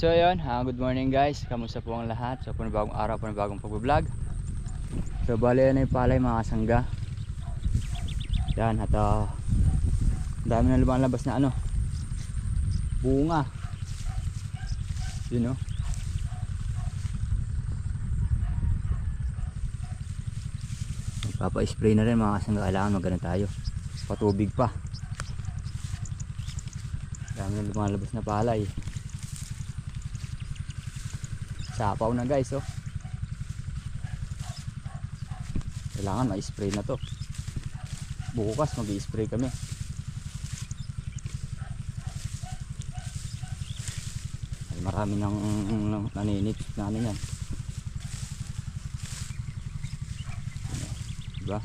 So ayun, good morning guys. Kamusta po ang lahat? So panibagong araw, panibagong pag-vlog. So bali yan yung palay mga kasangga. Yan at dami na lumalabas na bunga. Yun o. Magpapa-spray na rin mga kasangga. Kailangan magana tayo. Patubig pa. Dami na lumalabas na palay. Sapaw na guys oh. Kailangan ma-spray na to. Bukas mag-i-spray kami. Ay, marami nang naninip na yan. Diba?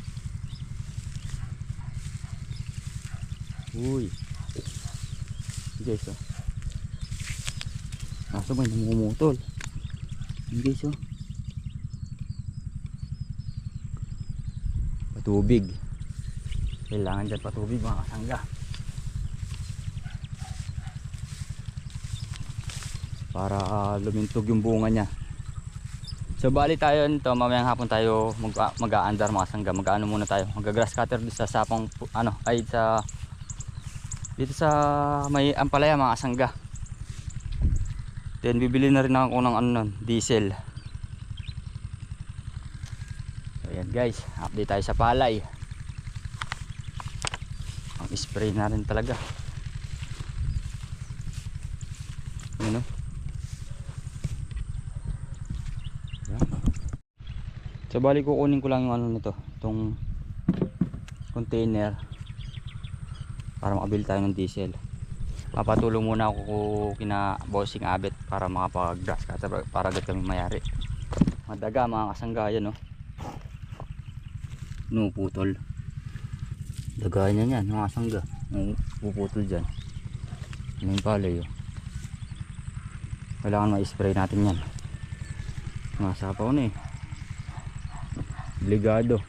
Uy. Guys oh. Kaso may namumutol. Guys oh. Patubig. Kailangan dyan patubig mga kasangga. Para lumintog yung bunga nya. So bali tayo nito, mamayang hapon tayo mag-aandar mga kasangga. Mag-ano muna tayo. Mag-grass cutter dito sa sapang dito sa may ampalaya mga kasangga. Then bibili na rin ako ng diesel. So yan guys, update tayo sa palay. Ang spray na rin talaga. Yan o. So bali kukunin ko lang yung nito, itong container para makabili tayo ng diesel. Papatulong muna ako kina bossing Abet para makapag-grass cutter para agad kami mayari. Madaga mga kasangga yan oh. Putol. Daga niya yan mga kasangga. Puputol dyan. Ano yung palay oh. Kailangan ma-spray natin yan. Masapaw na eh. Obligado.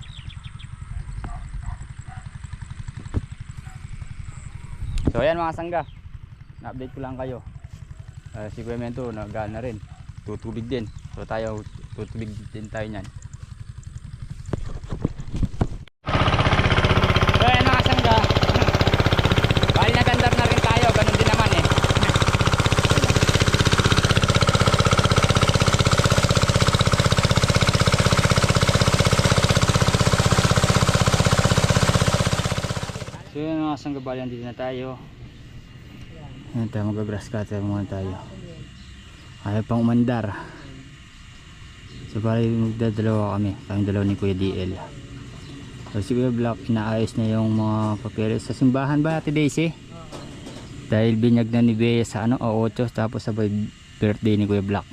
So ayan mga kasangga, na-update ko lang kayo. Si Kuya Mento nagana rin, tutubig din. So tayo tutubig din tayo nyan. So ayan mga kasangga, bali nagandar na rin tayo. Ganun din naman eh. So yun mga kasangga, bali nandito na tayo. Ayan tayo, mag-grass cutter muna tayo. Ayaw pang umandar. So bali magdadalawa kami, tayong dalawa ni Kuya DL. So si Kuya Black, inaayos na yung mga papeles sa simbahan ba Ate Daisy? Dahil binyag na ni Bea sa 8 tapos sabay birthday ni Kuya Black.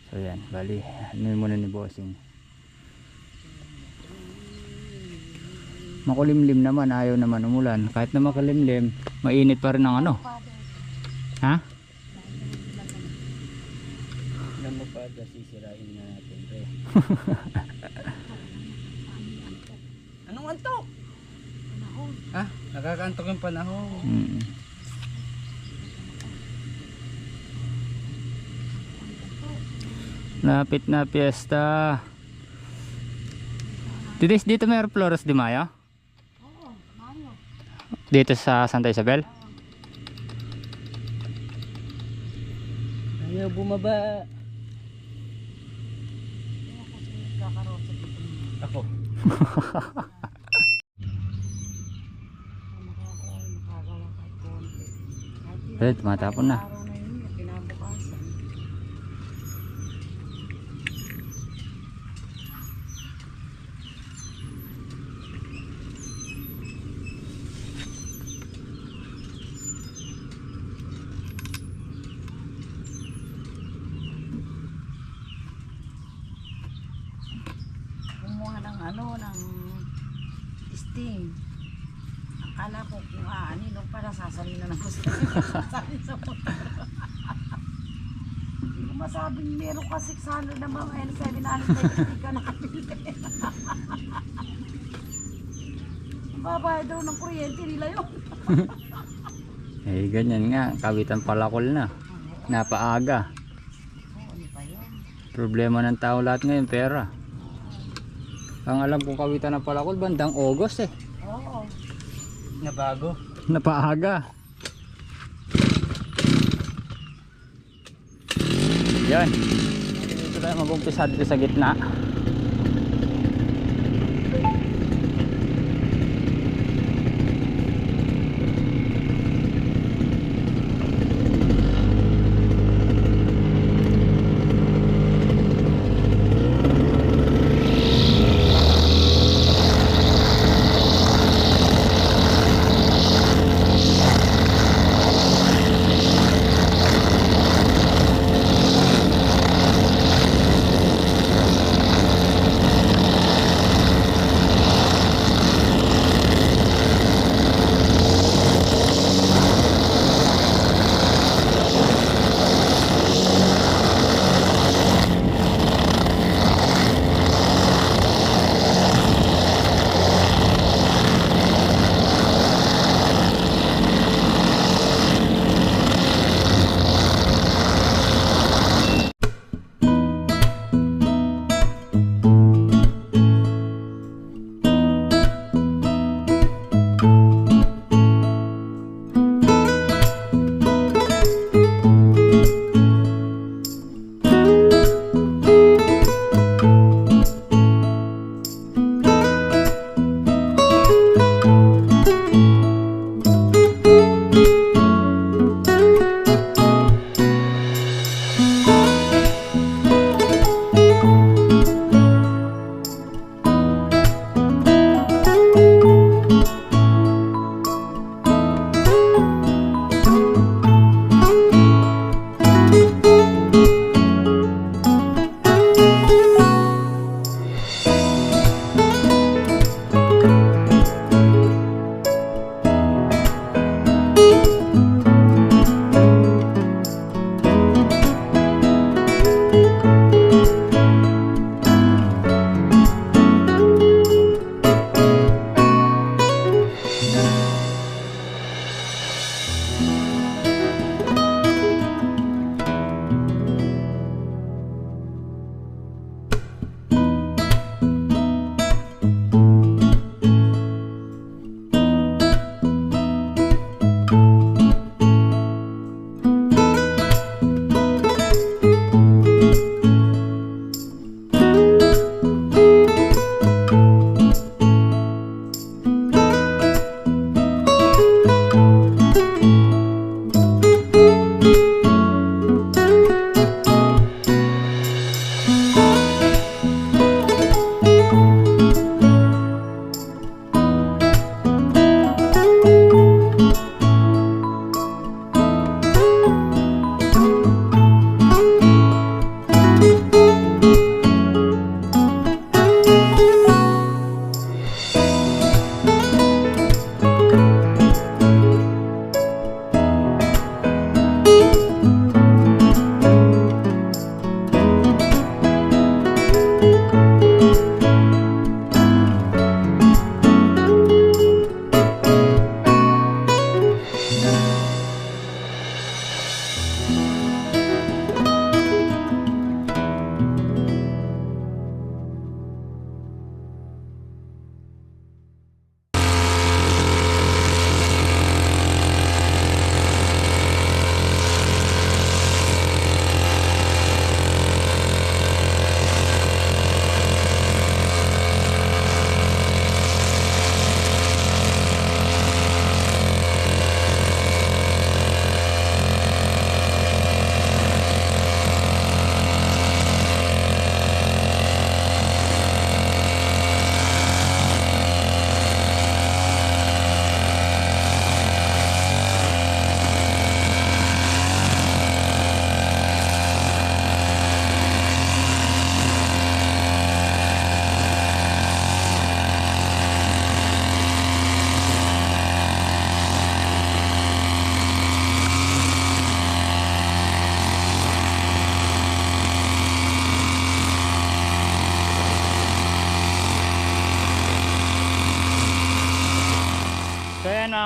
So yan, bali ano muna ni bossing. Makulimlim naman, ayaw naman umulan. Kahit na makalimlim, mainit pa rin ang Ha? Alam mo pa, sisirain na natin ito. Anong antok? Panahon. Nakakantok yung panahon. Lapit na piyesta. Dito may Flores de Mayo? Dito sa Santa Isabel? Ayaw bumaba. Ako. Eh, tumatapon na. ng testing. Akala ko kung aanin para sasalin na ng gusto. Sasalin sa motor. Hindi ko masabing meron ka 600 na mga N7 na hindi ka nakapili. Babayad daw ng kuryente nila yun. Eh ganyan nga, kawitan palakol na. Napaaga. Oo, ano pa yun? Problema ng tao lahat ngayon, pera. Ang alam kong kawitan ng Palakol, bandang August eh. Oo. Nabago. Napaaga. Yan. Dito tayo mag-umpisa dito sa gitna.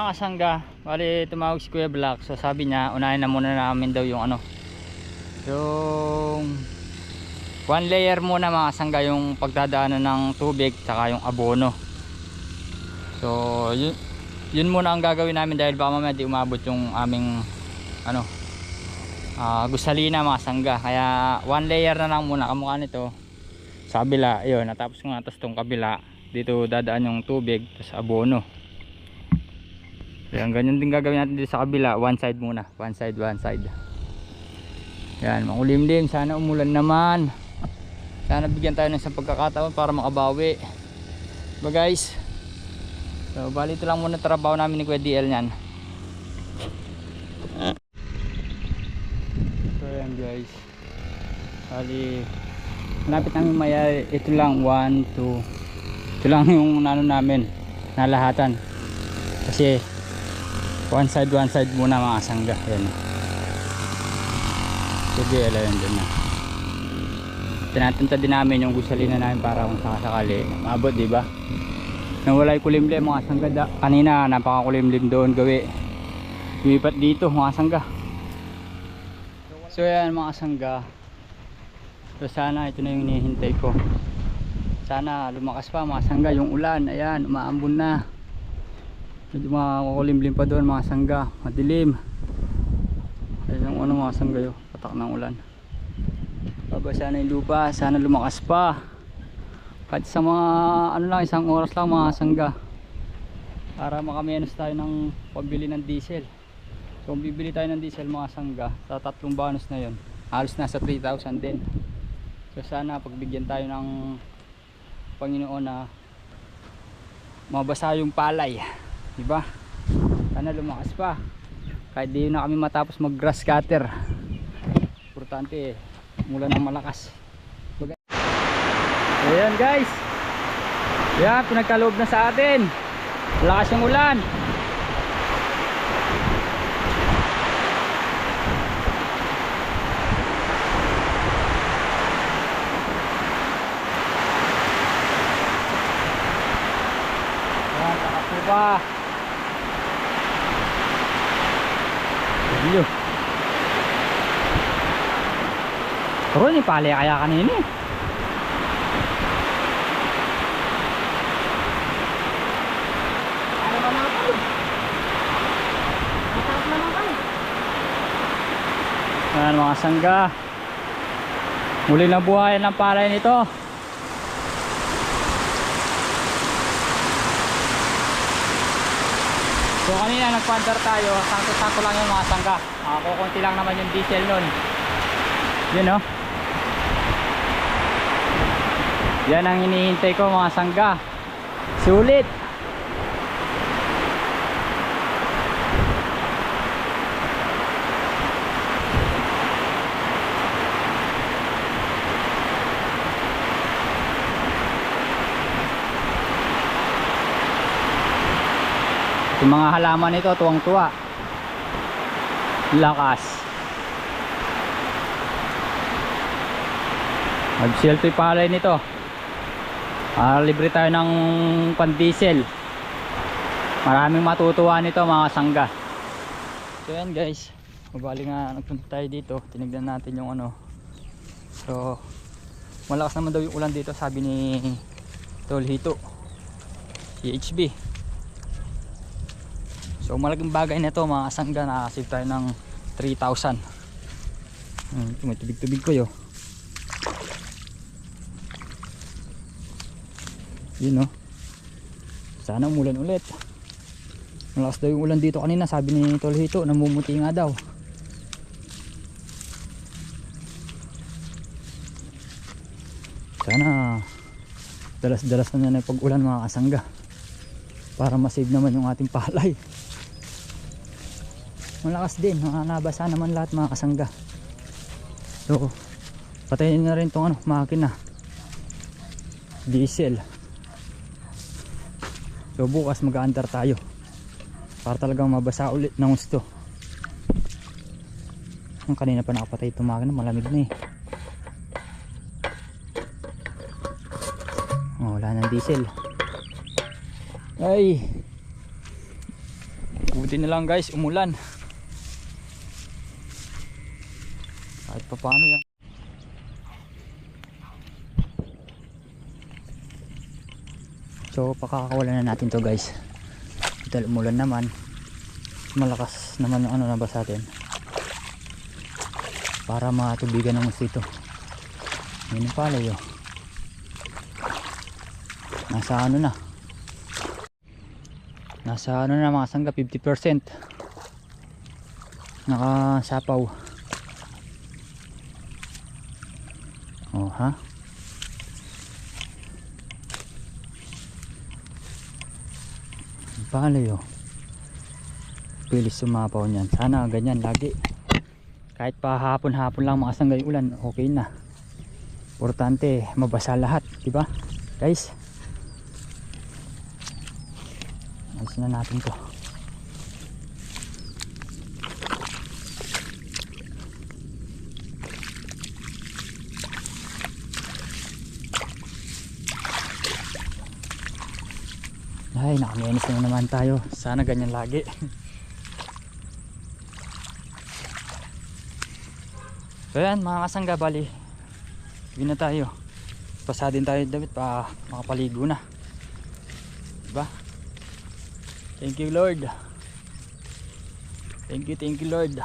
mga kasangga, bali tumawag si Kuya Black. So sabi niya, unahin na muna namin daw yung ano, Yung one layer muna mga sangga yung pagdadaanan ng tubig saka yung abono. So yun muna ang gagawin namin dahil baka mamaya di umabot yung aming ano, gusalina mga sangga. Kaya one layer na lang muna kamukha nito sa kabila. Yun, natapos ko nga, tapos tong kabila dito dadaan yung tubig, tapos abono. Yan, ganyan din gagawin natin dito sa kabila. One side muna, one side. Yan, makulimlim. Sana umulan naman. Sana bigyan tayo ng isang pagkakataon para makabawi. Diba guys? So bali ito lang muna trabaho namin ni Kuya DL nyan. So yan guys, bali malapit namin maya. Ito lang 1, 2. Ito lang yung nano namin, nalahatan. Kasi one side muna mga sangga. Yan. Sige, alam din na. Tinatanta din namin yung gusalina namin para kung sakasakali maabot, di ba? Nang wala yung kulimlim mga sangga. Kanina napakakulimlim doon gawi. Lumipat dito mga sangga. So yan mga sangga. So sana ito na yung hinihintay ko. Sana lumakas pa mga sangga yung ulan. Ayan, umaambon na. Medyo makakulimlim pa doon mga sangga. Madilim. Ayan yung ano mga sangga yun. Patak ng ulan. Babasa na yung lupa. Sana lumakas pa. Kahit sa mga ano lang, isang oras lang mga sangga. Para makamenos tayo ng pambili ng diesel. So kung bibili tayo ng diesel mga sangga, sa 3 bonus na yun, halos nasa 3,000 din. So sana pagbigyan tayo ng Panginoon na mabasa yung palay, diba? Sana lumakas pa. Kahit di na kami matapos mag grass cutter, importante mula ng malakas. Ayan guys, yan pinagkaloob na sa atin. Lakas yung ulan. Yan, takap pa. Ayo. Pero ni pala kaya kanina eh. Ayan mga sangga, muli na buhayan ng palay nito. So kanina nagpandar tayo, sakto-sakto lang yung mga sangga. Kukunti lang naman yung diesel nun. Yun o. Yan ang hinihintay ko mga sangga. Sulit. Yung mga halaman nito tuwang-tuwa. Lakas. Mag-selfie palay nito. Libre tayo ng pan-diesel. Maraming matutuwa nito mga sangga. So yan guys, mabali nga nagpunta tayo dito. Tinignan natin yung ano. So malakas naman daw yung ulan dito, sabi ni Tol Hito, CHB. So malaking bagay na ito mga sangga, nakasave tayo ng 3,000. May tubig-tubig ko yun. Yun o. Sana umulan ulit. Malakas daw yung ulan dito kanina, sabi ni Tol Hito, namumuti nga daw. Sana dalas-dalas na yan pag ulan mga kasangga, para masave naman yung ating palay. Malakas din, nabasa naman lahat mga kasangga. So patayin na rin tong ano, makina diesel. So bukas mag-aandar tayo para talagang mabasa ulit ng gusto. Ang kanina pa nakapatay itong makina, malamig na eh. Wala ng diesel. Ay, buti na lang guys, umulan. Kahit pa paano yan. So pakakawalan na natin to guys. Dahil umulan naman. Malakas naman yung ano nabasa atin. Para matubigan ng mosquito. Yun yung palay oh. Nasa ano na. Nasa ano na mga sangga 50%. Nakasapaw. Oh ha. Palay oh. Pilis sumapaw niyan. Sana ganyan lagi. Kahit pa hapon-hapon lang mga sangga yung ulan, okay na. Importante mabasa lahat, di ba? Guys. Alisin na natin 'to. Ay, nakaminis na naman tayo. Sana ganyan lagi. So yan mga kasangga, bali uwi na tayo. Pasa din tayo damit pa makapaligo na. Diba? Thank you Lord. Thank you Lord.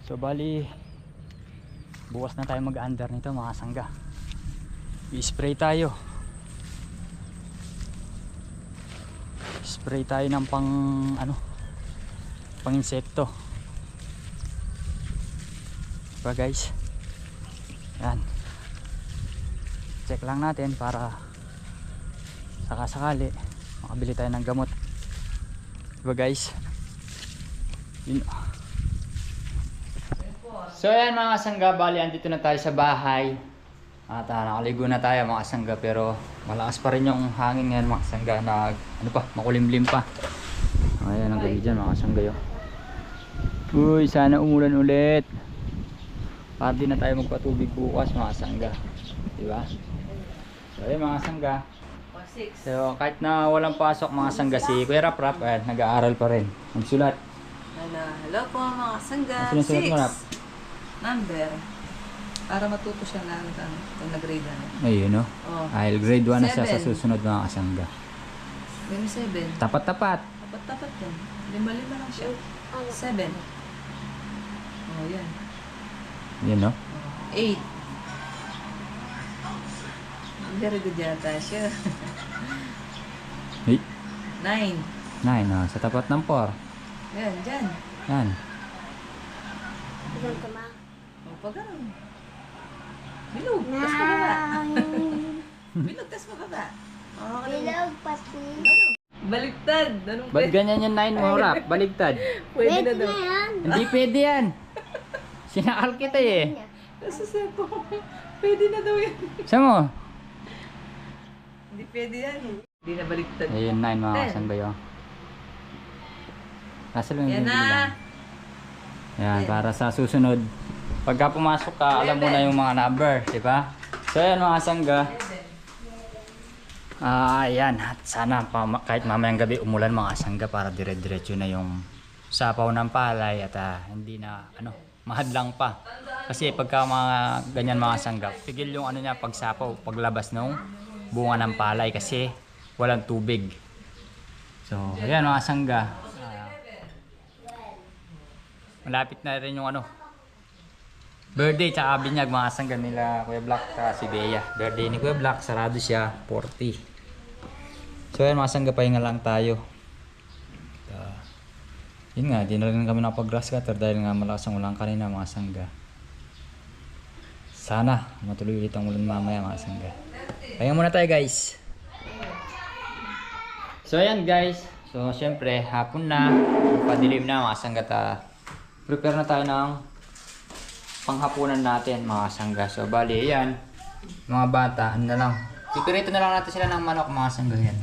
So bali bukas na tayo mag-under nito mga sangga. I-spray tayo. Spray tayo ng pang ano, pang insekto. Diba guys? Yan. Check lang natin para sakasakali makabili tayo ng gamot. Diba guys? Yun. So ayan mga kasangga, bali andito na tayo sa bahay. At nakaligo na tayo mga kasangga, pero malakas pa rin yung hangin ngayon mga kasangga na ano pa, makulimlim pa. Ayan ang gabi dyan mga kasangga yun. Uy, sana umulan ulit para di na tayo magpatubig bukas mga kasangga, diba? So ayan mga kasangga. So kahit na walang pasok mga kasangga, si Kuya Rap Rap nag-aaral pa rin. Magsulat. Hello po mga kasangga. Ano sinusulat mo, Rap? Number. Para matuto siya na kung nag-grade na. Ayun no? Oh. Ay, grade 1 na siya sa 7. susunod mga kasangga. May 7. Tapat-tapat. Tapat-tapat yan. 5 lang siya. 7. Oh, yan. Yun no? 8. Very good yata siya. 8. 9. 9 sa tapat ng 4. Yan, dyan. Yan. O, pag ganun. Bilog, tas pababa. Bilog, tas pababa. Bilog pati. Baliktad. Anong Ba't ganyan yung 9 mo, Rap? Baligtad. Pwede na Pwede daw. na yan. Hindi pwede yan. Sinakal kita eh. Nasa sepo. Pwede na daw yan. Saan mo? Hindi pwede yan. Hindi na baliktad. Ayun, 9 mga kasangga yun. Nasa lang Yan yung na. bilang. Yan, para sa susunod. Pagka pumasok ka, alam mo na yung mga number, di ba? So yan mga kasangga. Ayan, at sana kahit mamayang gabi umulan mga kasangga para dire-diretso na yung sapaw ng palay at hindi na mahadlang pa. Kasi pagka mga ganyan mga kasangga, pigil yung niya pagsapaw, paglabas ng bunga ng palay kasi walang tubig. So ayan mga kasangga. Malapit na rin yung birthday tsaka binyag mga kasangga nila Kuya Black tsaka si Bea. Birthday ni Kuya Black, sarado siya, 40. So ayan mga kasangga, pahinga lang tayo. Yun nga, di na rin kami nakapag-grass cutter dahil nga malakas ang ulan kanina mga kasangga. Sana matuloy ulit ang ulan mamaya mga kasangga. Pahinga muna tayo guys. So ayan guys, so syempre hapon na, padilim na mga kasangga. Prepare na tayo ng panghapunan natin mga kasangga. So bali yan, mga bata, na lang. Pipirito na lang natin sila ng manok mga kasangga yan.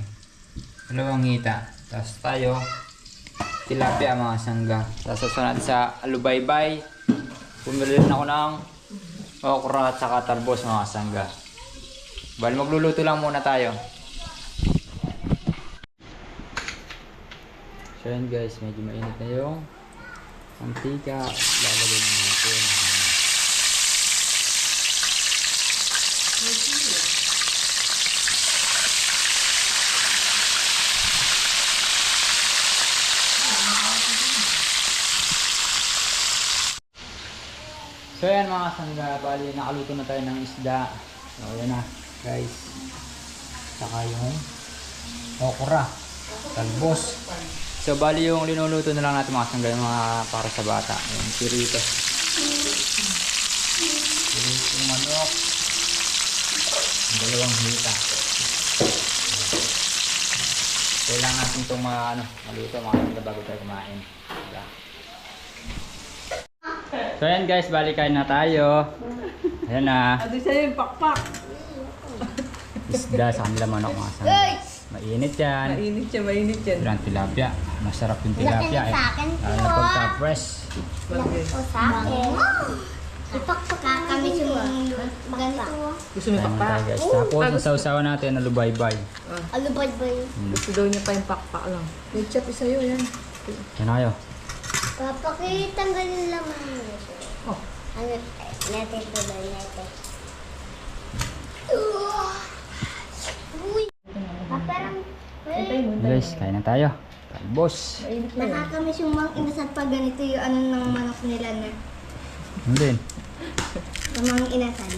Dalawang ngita. Tapos tayo, tilapia mga kasangga. Tapos natin sa alubaybay. Pumili rin ako ng okra at saka talbos mga kasangga. Bali magluluto lang muna tayo. So So yan guys, medyo mainit na yung mantika. Lalagay na natin. So yan mga sangga, bali nakaluto na tayo ng isda. So yan na guys. Saka yung okra, talbos. So bali yung linuluto na lang natin mga sangga, yung mga para sa bata. Yung sirito. Sirito manok. Ang dalawang hita. Kailangan natin itong maluto mga sangga bago tayo kumain. Diba? So ayan guys, bali kain na tayo. Ayan na. Ado sa'yo yung pakpak. Isda sa kanila manok mga sangga. Mainit yan. Mainit yan. Sobrang tilapia. Masarap yung tilapia eh. Lalo na pagka-fresh. Laki po sa akin. Ipakpaka kami yung ganito. Gusto mo yung Ayan na tayo pakpak? guys. Tapos nasaw-sawan natin na lubaybay. Alubay-bay. Gusto daw niya pa yung pakpak lang. Ketchup isa yun yan. Yan na kayo. Papakitanggalin lang nito. Oh. Ano, natin ito ba natin? Uy! Parang, Guys, kain na tayo. Talbos. nakakamiss yung mga inasal pag ganito yung ano ng manok nila na. Ano din? Yung mga inasal.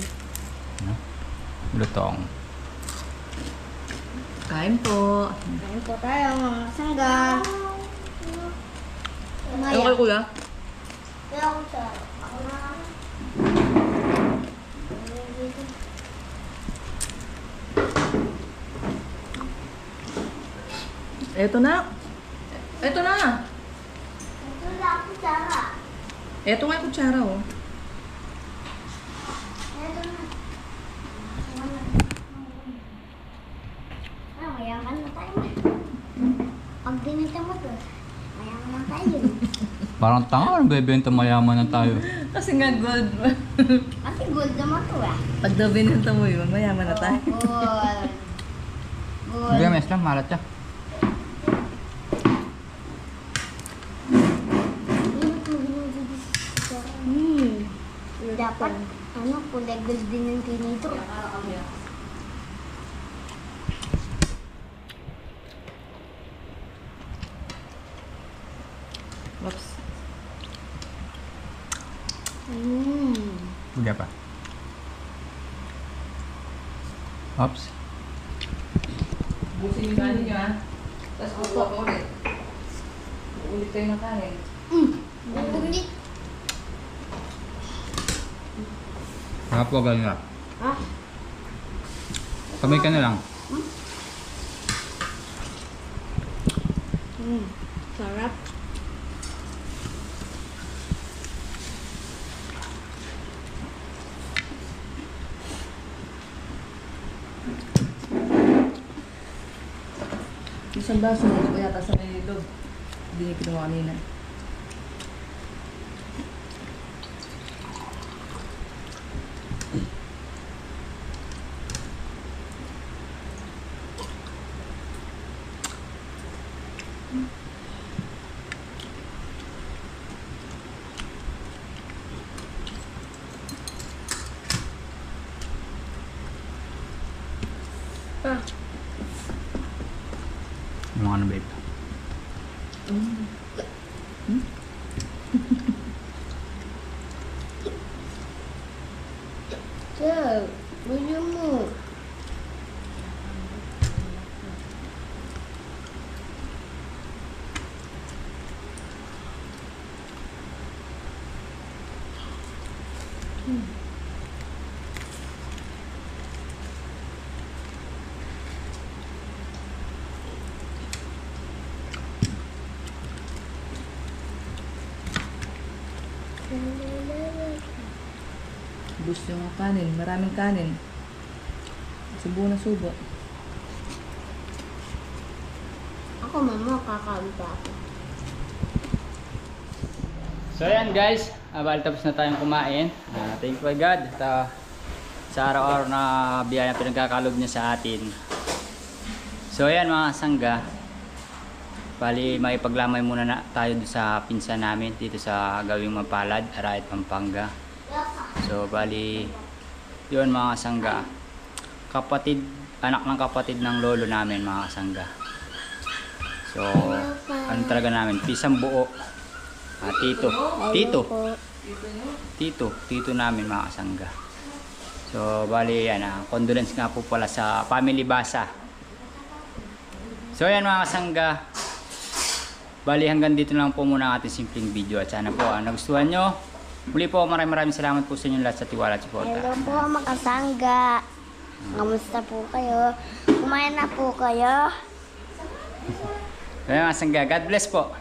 Lutong. Kain po. Kain po tayo mga sangga. Ewan kayo kuya. Kaya ako sa... Ako na. Eto na. Eto na. Ito lang ako Sarah. Eto nga yung kutsara oh. Ito na. Mayaman na tayo. Pag dinita mo to, mayaman na tayo. Parang tanga, bebenta mayaman na tayo. Kasi nga gold. Kasi gold naman to ah. Pag daw binenta mo yun, mayaman na tayo. Gold. Hindi, Gold. mes lang, malat siya. Dapat, ano, kulay gold din yung tinito. Oops. Udah pa. Oops. Busin yung kanin nyo ha. Tapos upo ko ulit. Ulit kayo ng kanin. Ulit. Apa ganyan? Ah, Kamay ka na lang. sarap. Isang baso mo ko yata sa may loob. Hindi niya kinuha kanina. Ah. Mga ano babe? Sir, gusto mo. Gusto yung kanin. Maraming kanin. Subo na subo. Ako mama, kakain pa ako. So ayan guys, bali tapos na tayong kumain. Thank you God sa araw-araw na biyaya pinagkakalob niya sa atin. So ayan mga sangga, Bali, makipaglamay muna na tayo sa pinsan namin dito sa Gawing Mapalad, Arayat, Pampanga. So, bali, yun mga kasangga. Kapatid, anak ng kapatid ng lolo namin mga kasangga. So, ano talaga namin? Pisang buo. Tito namin mga kasangga. So, bali yan. Condolence nga po pala sa family Basa. So, yan mga kasangga. Bali, hanggang dito lang po muna ang ating simpleng video. At sana po nagustuhan nyo. Muli po, maraming salamat po sa inyo lahat sa tiwala at suporta. Hello po mga kasangga. Kamusta po kayo? Kumain na po kayo? Kaya mga kasangga, God bless po.